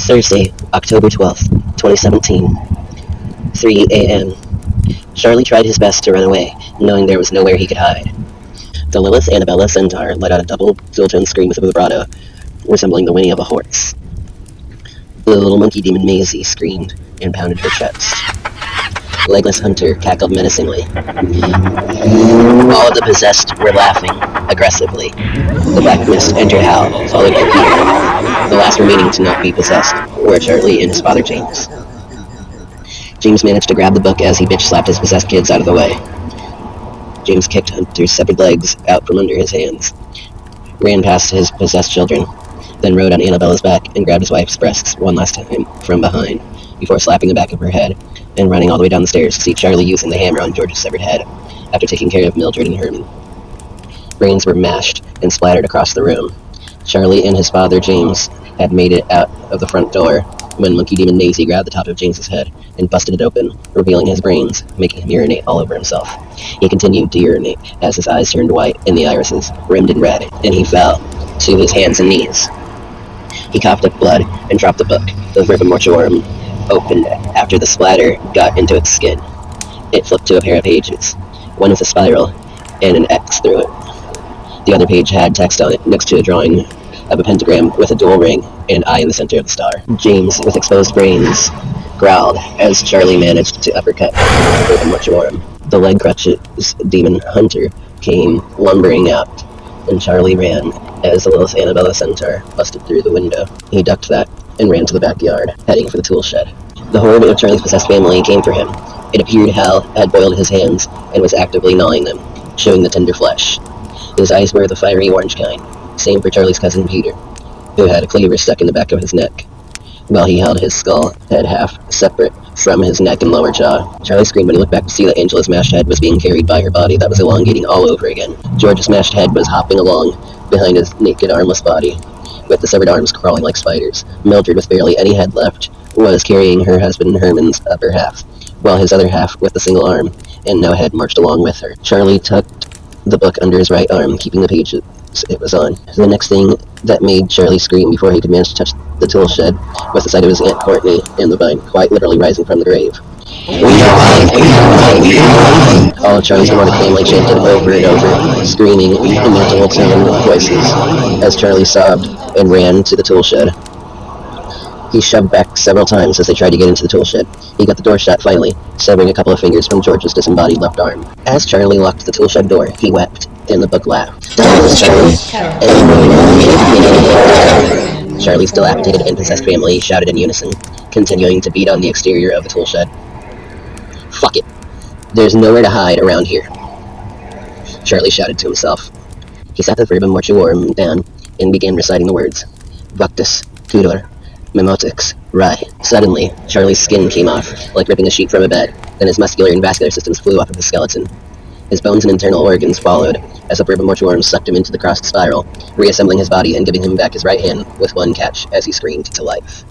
Thursday, October 12th, 2017, 3 a.m. Charlie tried his best to run away, knowing there was nowhere he could hide. The Lilith Annabella centaur let out a double dual-tone scream with a vibrato, resembling the whinny of a horse. The little monkey demon Maisie screamed and pounded her chest. Legless Hunter cackled menacingly. All of the possessed were laughing aggressively. The black mist entered Hal, followed by Peter. The last remaining to not be possessed were Charlie and his father James. James managed to grab the book as he bitch-slapped his possessed kids out of the way. James kicked Hunter's severed legs out from under his hands, ran past his possessed children, then rode on Annabella's back and grabbed his wife's breasts one last time from behind, before slapping the back of her head and running all the way down the stairs to see Charlie using the hammer on George's severed head, after taking care of Mildred and Herman. Brains were mashed and splattered across the room. Charlie and his father James had made it out of the front door when Monkey Demon Maisie grabbed the top of James's head and busted it open, revealing his brains, making him urinate all over himself. He continued to urinate as his eyes turned white and the irises rimmed in red, and he fell to his hands and knees. He coughed up blood and dropped the book. The Verba Mortuorum opened after the splatter got into its skin. It flipped to a pair of pages, one with a spiral and an X through it. The other page had text on it next to a drawing of a pentagram with a dual ring and an eye in the center of the star. James, with exposed brains, growled as Charlie managed to uppercut the Verba Mortuorum. The leg crutches demon Hunter came lumbering out, and Charlie ran as the Lilith Annabella centaur busted through the window. He ducked that and ran to the backyard, heading for the tool shed. The horde of Charlie's possessed family came for him. It appeared Hal had boiled his hands and was actively gnawing them, showing the tender flesh. His eyes were the fiery orange kind, same for Charlie's cousin Peter, who had a cleaver stuck in the back of his neck, while he held his skull head half separate from his neck and lower jaw. Charlie screamed when he looked back to see that Angela's mashed head was being carried by her body that was elongating all over again. George's mashed head was hopping along behind his naked, armless body, with the severed arms crawling like spiders. Mildred, with barely any head left, was carrying her husband Herman's upper half, while his other half, with a single arm and no head, marched along with her. Charlie tucked the book under his right arm, keeping the pages it was on. The next thing that made Charlie scream before he could manage to touch the tool shed was the sight of his Aunt Courtney and the vine, quite literally rising from the grave. All of Charlie's demonic family chanted over and over, screaming in their dual-tone voices as Charlie sobbed and ran to the tool shed. He shoved back several times as they tried to get into the tool shed. He got the door shut finally, severing a couple of fingers from George's disembodied left arm. As Charlie locked the tool shed door, he wept, and the book laughed. Charlie's dilapidated and possessed family shouted in unison, continuing to beat on the exterior of the tool shed. "Fuck it. There's nowhere to hide around here," Charlie shouted to himself. He sat the Verba Mortuorum down and began reciting the words, Victus, Pudor, Memotix, Rai. Suddenly, Charlie's skin came off, like ripping a sheet from a bed. Then his muscular and vascular systems flew off of his skeleton. His bones and internal organs followed, as the Verba Mortuorum sucked him into the crossed spiral, reassembling his body and giving him back his right hand with one catch as he screamed to life.